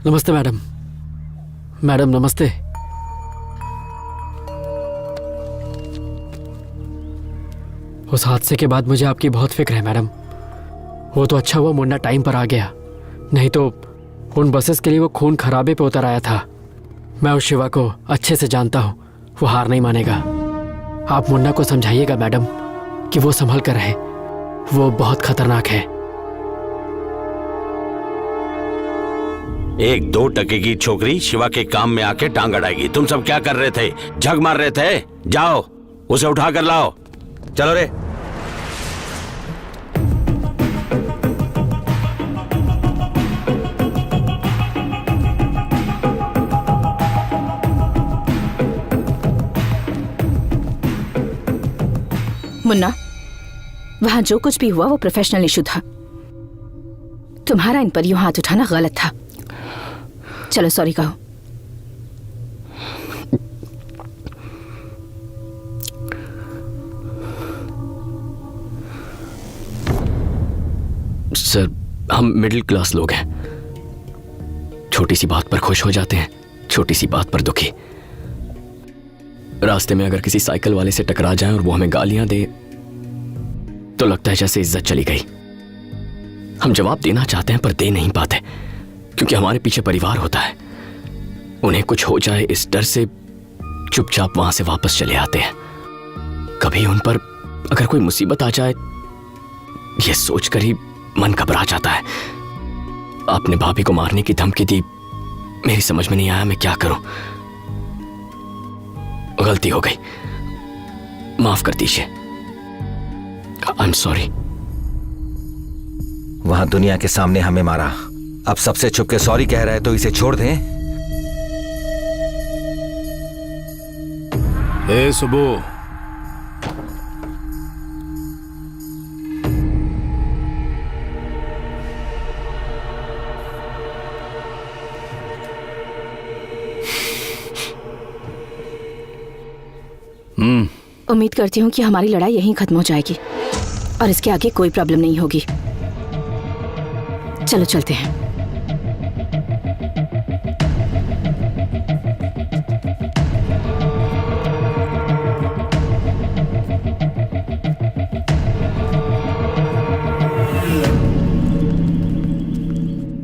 नमस्ते madam. Madam नमस्ते। उस हादसे के बाद मुझे आपकी बहुत फिक्र है मैडम। वो तो अच्छा हुआ मुन्ना टाइम पर आ गया, नहीं तो उन बसेस के लिए वो खून खराबे पे उतर आया था। मैं उस शिवा को अच्छे से जानता हूँ, वो हार नहीं मानेगा। आप मुन्ना को समझाइएगा मैडम कि वो संभल कर रहे, वो बहुत खतरनाक है। 1-2 टके की छोकरी शिवा के काम में आके टांग अड़ाएगी। तुम सब क्या कर रहे थे? झग मार रहे थे? जाओ उसे उठा कर लाओ। चलो रे। मुन्ना, वहां जो कुछ भी हुआ वो प्रोफेशनल इशू था। तुम्हारा इन पर यूं हाथ उठाना गलत था। चलो सॉरी कहो। सर, हम मिडिल क्लास लोग हैं। छोटी सी बात पर खुश हो जाते हैं, छोटी सी बात पर दुखी। रास्ते में अगर किसी साइकिल वाले से टकरा जाए और वो हमें गालियां दे तो लगता है जैसे इज्जत चली गई। हम जवाब देना चाहते हैं पर दे नहीं पाते, क्योंकि हमारे पीछे परिवार होता है। उन्हें कुछ हो जाए इस डर से चुपचाप वहां से वापस चले आते हैं। कभी उन पर अगर कोई मुसीबत आ जाए यह सोचकर ही मन घबरा जाता है। आपने भाभी को मारने की धमकी दी, मेरी समझ में नहीं आया मैं क्या करूं। गलती हो गई, माफ कर दीजिए। I am sorry. वहां दुनिया के सामने हमें मारा, अब सबसे छुप के सॉरी कह रहा है तो इसे छोड़ दें? ए सुबो, उम्मीद करती हूँ कि हमारी लड़ाई यहीं खत्म हो जाएगी और इसके आगे कोई प्रॉब्लम नहीं होगी। चलो चलते हैं।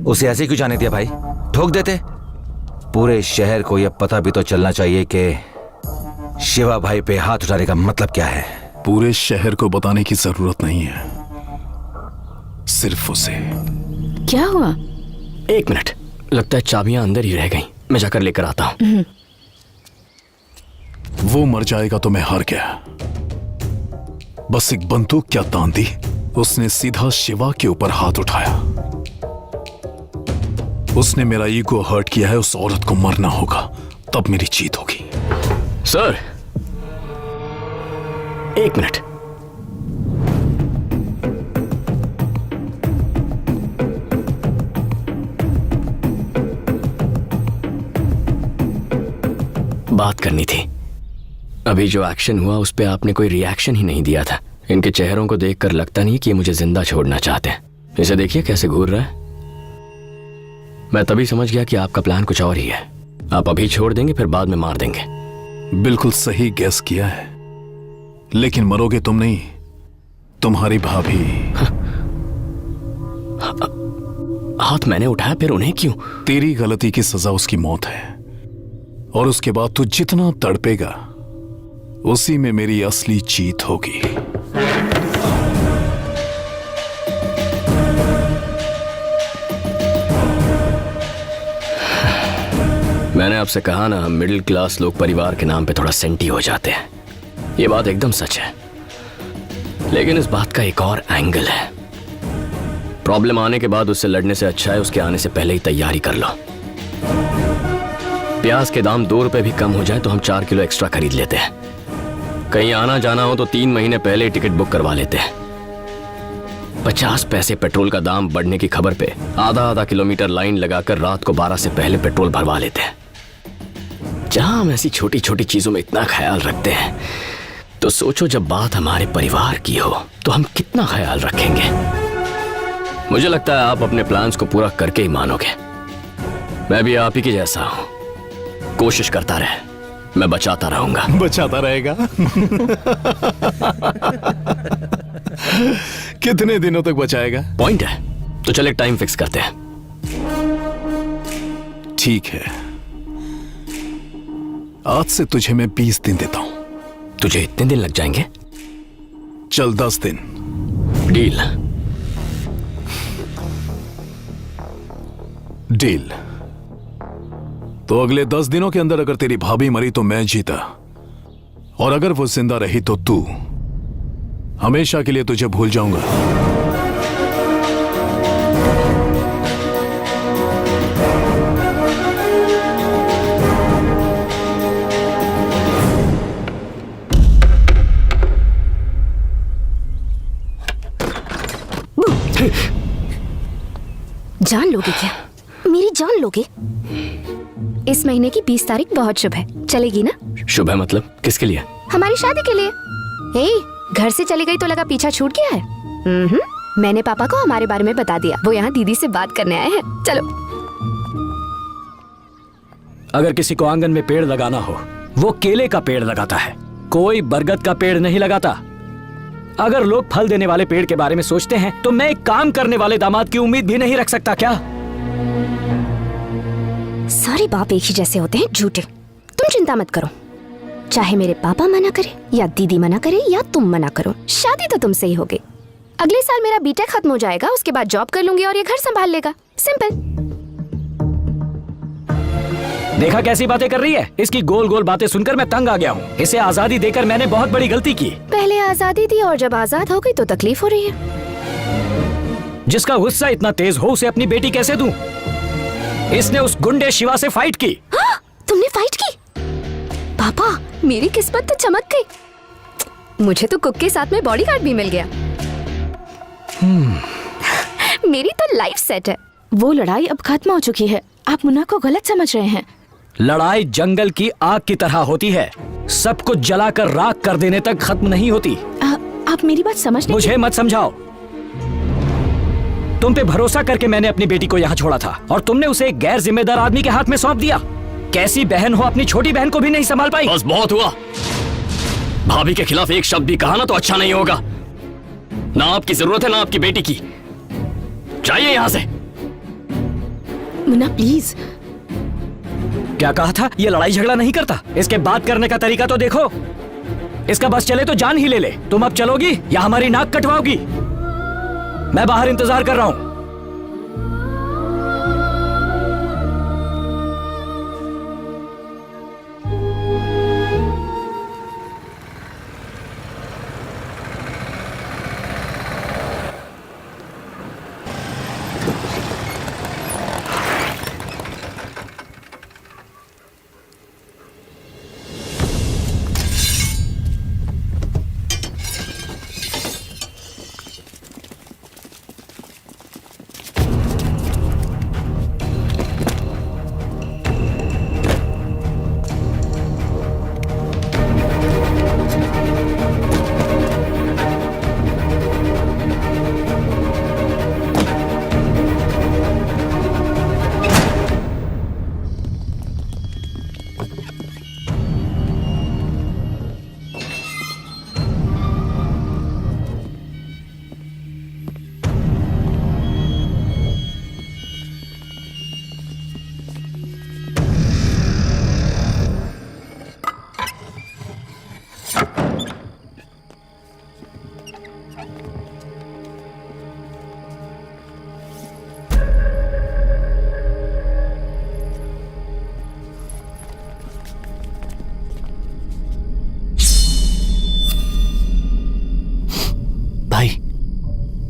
उसे ऐसे क्यों जाने दिया भाई? ठोक देते। पूरे शहर को यह पता भी तो चलना चाहिए कि शिवा भाई पे हाथ उठाने का मतलब क्या है। पूरे शहर को बताने की जरूरत नहीं है, सिर्फ उसे। क्या हुआ? 1 मिनट, लगता है चाबियां अंदर ही रह गईं। मैं जाकर लेकर आता हूं। वो मर जाएगा तो मैं हार गया। बस एक बंदूक क्या तान दी, उसने सीधा शिवा के ऊपर हाथ उठाया। उसने मेरा ईगो हर्ट किया है, उस औरत को मरना होगा, तब मेरी जीत होगी। Sir 1 minute. बात करनी थी। अभी जो एक्शन हुआ उस पे आपने कोई रिएक्शन ही नहीं दिया था। इनके चेहरों को देखकर लगता नहीं कि ये मुझे जिंदा छोड़ना चाहते हैं। इसे देखिए कैसे घूर रहा है। मैं तभी समझ गया कि आपका प्लान कुछ और ही है। आप अभी छोड़ देंगे फिर बाद में मार देंगे। बिल्कुल सही गैस किया है, लेकिन मरोगे तुम नहीं, तुम्हारी भाभी। हाथ मैंने उठाया, फिर उन्हें क्यों? तेरी गलती की सजा उसकी मौत है, और उसके बाद तू जितना तड़पेगा उसी में मेरी असली जीत होगी। मैंने आपसे कहा ना, हम मिडिल क्लास लोग परिवार के नाम पे थोड़ा सेंटी हो जाते हैं। ये बात एकदम सच है, लेकिन इस बात का एक और एंगल है। प्रॉब्लम आने के बाद उससे लड़ने से अच्छा है उसके आने से पहले ही तैयारी कर लो। प्याज के दाम 2 रुपए भी कम हो जाए तो हम 4 किलो एक्स्ट्रा खरीद लेते हैं। कहीं आना जाना हो तो 3 महीने पहले ही टिकट बुक करवा लेते हैं। 50 पैसे पेट्रोल का दाम बढ़ने की खबर पे आधा किलोमीटर लाइन लगाकर रात को 12 से पहले पेट्रोल भरवा लेते हैं। जहां हम ऐसी छोटी छोटी चीजों में इतना ख्याल रखते हैं, तो सोचो जब बात हमारे परिवार की हो तो हम कितना ख्याल रखेंगे। मुझे लगता है आप अपने प्लान्स को पूरा करके ही मानोगे। मैं भी आप ही की जैसा हूं। कोशिश करता रहे, मैं बचाता रहूंगा। बचाता रहेगा। कितने दिनों तक बचाएगा? पॉइंट है, तो चल एक टाइम फिक्स करते हैं। ठीक है, आज से तुझे मैं 20 दिन देता हूं। तुझे इतने दिन लग जाएंगे? चल 10 दिन। डील। डील। तो अगले 10 दिनों के अंदर अगर तेरी भाभी मरी तो मैं जीता, और अगर वो जिंदा रही तो तू। हमेशा के लिए तुझे भूल जाऊंगा। जान लोगे क्या? मेरी जान लोगे? इस महीने की 20 तारीख बहुत शुभ है, चलेगी ना? शुभ है मतलब किसके लिए? हमारी शादी के लिए। हे, घर से चली गई तो लगा पीछा छूट गया है। मैंने पापा को हमारे बारे में बता दिया, वो यहाँ दीदी से बात करने आए हैं। चलो। अगर किसी को आंगन में पेड़ लगाना हो, वो केले का पेड़ लगाता है, कोई बरगद का पेड़ नहीं लगाता। अगर लोग फल देने वाले पेड़ के बारे में सोचते हैं तो मैं एक काम करने वाले दामाद की उम्मीद भी नहीं रख सकता क्या? सारे बाप एक ही जैसे होते हैं, झूठे। तुम चिंता मत करो, चाहे मेरे पापा मना करे या दीदी मना करे या तुम मना करो, शादी तो तुमसे ही होगी। अगले साल मेरा बीटेक खत्म हो जाएगा, उसके बाद जॉब कर लूंगी और ये घर संभाल लेगा। सिंपल। देखा कैसी बातें कर रही है? इसकी गोल गोल बातें सुनकर मैं तंग आ गया हूँ। इसे आजादी देकर मैंने बहुत बड़ी गलती की। पहले आजादी दी और जब आजाद हो गई तो तकलीफ हो रही है। जिसका गुस्सा इतना तेज हो उसे अपनी बेटी कैसे दूं? इसने उस गुंडे शिवा से फाइट की। हाँ, तुमने फाइट की? पापा, मेरी किस्मत तो चमक गई। मुझे तो कुक के साथ में बॉडीगार्ड भी मिल गया। मेरी तो लाइफ सेट है। वो लड़ाई अब खत्म हो चुकी है, आप मुन्ना को गलत समझ रहे हैं। लड़ाई जंगल की आग की तरह होती है, सब कुछ जलाकर राख कर देने तक खत्म नहीं होती। आप मेरी बात समझ नहीं। मुझे मत समझाओ। तुम पे भरोसा करके मैंने अपनी बेटी को यहाँ छोड़ा था और तुमने उसे एक गैर जिम्मेदार आदमी के हाथ में सौंप दिया। कैसी बहन हो, अपनी छोटी बहन को भी नहीं संभाल पाई। बस बहुत हुआ। भाभी के खिलाफ एक शब्द भी कहा ना तो अच्छा नहीं होगा। ना आपकी जरूरत है ना आपकी बेटी की। जाइए यहाँ से। मुन्ना प्लीज। क्या कहा था? ये लड़ाई झगड़ा नहीं करता। इसके बात करने का तरीका तो देखो। इसका बस चले तो जान ही ले ले। तुम अब चलोगी या हमारी नाक कटवाओगी? मैं बाहर इंतजार कर रहा हूं।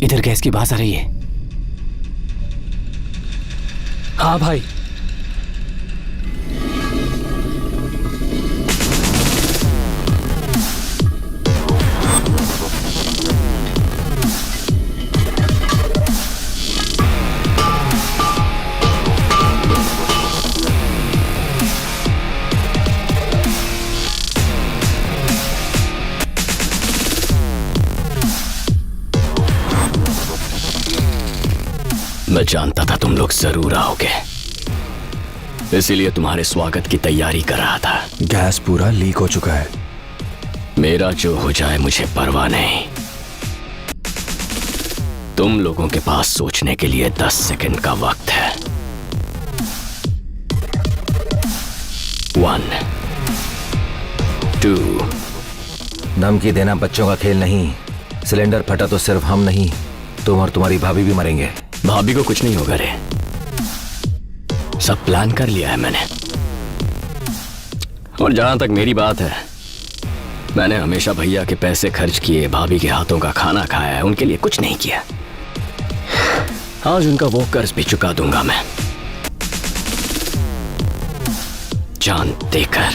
इधर गैस की बात आ रही है। हाँ भाई। मैं जानता था तुम लोग जरूर आओगे। इसीलिए तुम्हारे स्वागत की तैयारी कर रहा था। गैस पूरा लीक हो चुका है। मेरा जो हो जाए मुझे परवाह नहीं। तुम लोगों के पास सोचने के लिए 10 सेकंड का वक्त है। 1 2 धमकी देना बच्चों का खेल नहीं। सिलेंडर फटा तो सिर्फ हम नहीं, तुम और तुम्हारी भाभी भी मरेंगे। भाभी को कुछ नहीं होगा रे, सब प्लान कर लिया है मैंने। और जहां तक मेरी बात है, मैंने हमेशा भैया के पैसे खर्च किए, भाभी के हाथों का खाना खाया है, उनके लिए कुछ नहीं किया। आज उनका वो कर्ज भी चुका दूंगा मैं, जान देकर।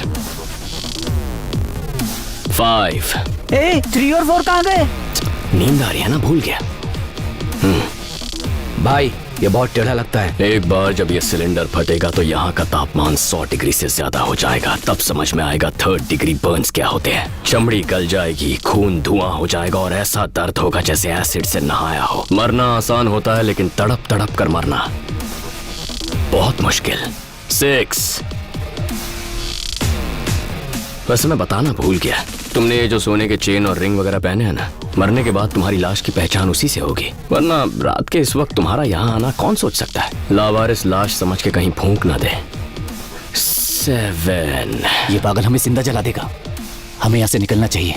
5 3 और 4 कहाँ गए? नींद आ रही है ना, भूल गया। भाई ये बहुत टेढ़ा लगता है। एक बार जब ये सिलेंडर फटेगा तो यहाँ का तापमान 100 डिग्री से ज्यादा हो जाएगा। तब समझ में आएगा 3rd डिग्री बर्न्स क्या होते हैं। चमड़ी गल जाएगी, खून धुआं हो जाएगा और ऐसा दर्द होगा जैसे एसिड से नहाया हो। मरना आसान होता है, लेकिन तड़प तड़प कर मरना बहुत मुश्किल। 6 वैसे मैं बताना भूल गया, तुमने ये जो सोने के चेन और रिंग वगैरह पहने हैं ना, मरने के बाद तुम्हारी लाश की पहचान उसी से होगी। वरना रात के इस वक्त तुम्हारा यहाँ आना कौन सोच सकता है। लावारिस लाश समझ के कहीं फूंक ना दे। 7 ये पागल हमें जिंदा जला देगा, हमें यहाँ से निकलना चाहिए।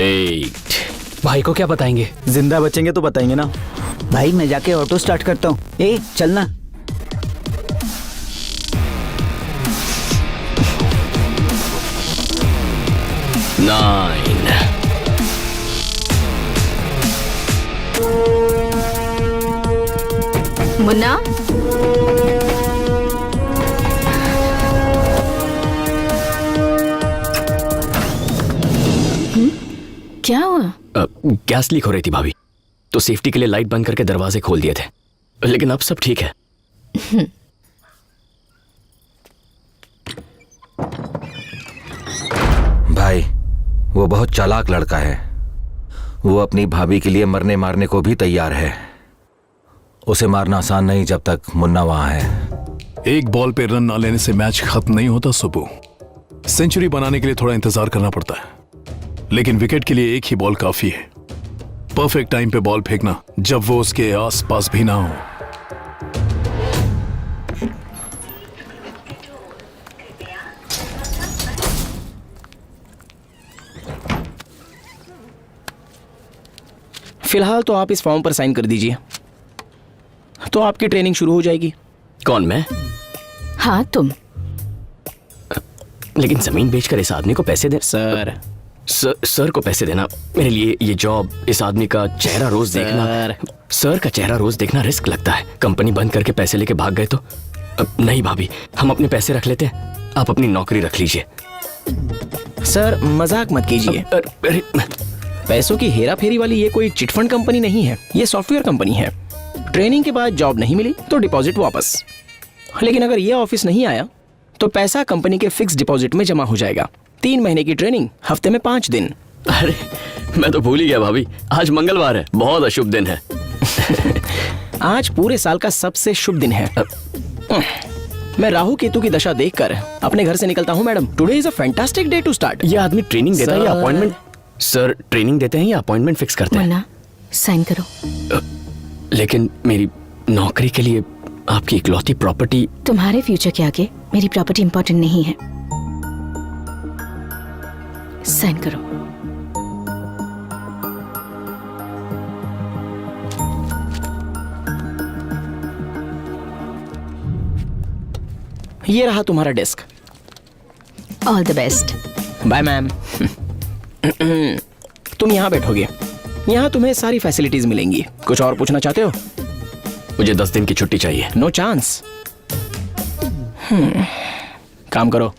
8 भाई को क्या बताएंगे? जिंदा बचेंगे तो बताएंगे ना। भाई मैं जाके ऑटो स्टार्ट करता हूँ, चलना। 9 मुन्ना, क्या हुआ? गैस लीक हो रही थी भाभी, तो सेफ्टी के लिए लाइट बंद करके दरवाजे खोल दिए थे, लेकिन अब सब ठीक है। भाई वो बहुत चालाक लड़का है। वो अपनी भाभी के लिए मरने मारने को भी तैयार है। उसे मारना आसान नहीं जब तक मुन्ना वहां है। एक बॉल पे रन ना लेने से मैच खत्म नहीं होता सुबू। सेंचुरी बनाने के लिए थोड़ा इंतजार करना पड़ता है, लेकिन विकेट के लिए एक ही बॉल काफी है। परफेक्ट टाइम पे बॉल फेंकना जब वो उसके आसपास भी ना हो। फिलहाल तो आप इस फॉर्म पर साइन कर दीजिए, तो आपकी ट्रेनिंग शुरू हो जाएगी। कौन, मैं? हाँ तुम। लेकिन जमीन बेचकर इस आदमी को पैसे दे। सर को पैसे देना मेरे लिए, ये जॉब, इस आदमी का चेहरा रोज देखना। सर का चेहरा रोज देखना रिस्क लगता है। कंपनी बंद करके पैसे लेके भाग गए तो? नहीं भाभी, हम अपने पैसे रख लेते हैं, आप अपनी नौकरी रख लीजिए। सर मजाक मत कीजिए। अरे पैसों की हेरा फेरी वाली ये कोई चिटफंड कंपनी नहीं है, ये सॉफ्टवेयर कंपनी है। ट्रेनिंग के बाद जॉब नहीं मिली तो डिपॉजिट वापस। लेकिन अगर ये ऑफिस नहीं आया तो पैसा कंपनी के फिक्स डिपॉजिट में जमा हो जाएगा। 3 महीने की ट्रेनिंग, हफ्ते में 5 दिन। अरे मैं तो भूल ही गया भाभी, आज मंगलवार है, बहुत अशुभ दिन है। आज पूरे साल का सबसे शुभ दिन है। मैं राहु केतु की दशा देखकर अपने घर से निकलता हूँ madam. Today is a fantastic day to start. ये आदमी ट्रेनिंग देता है या अपॉइंटमेंट? सर ट्रेनिंग देते हैं या अपॉइंटमेंट फिक्स करते हैं? मुन्ना साइन करो। लेकिन मेरी नौकरी के लिए आपकी इकलौती प्रॉपर्टी। तुम्हारे फ्यूचर के आगे मेरी प्रॉपर्टी इंपॉर्टेंट नहीं है। साइन करो। ये रहा तुम्हारा desk. All the best. Bye ma'am. तुम यहाँ बैठोगे, यहाँ तुम्हें सारी फैसिलिटीज मिलेंगी। कुछ और पूछना चाहते हो? मुझे 10 दिन की छुट्टी चाहिए। No chance. काम करो।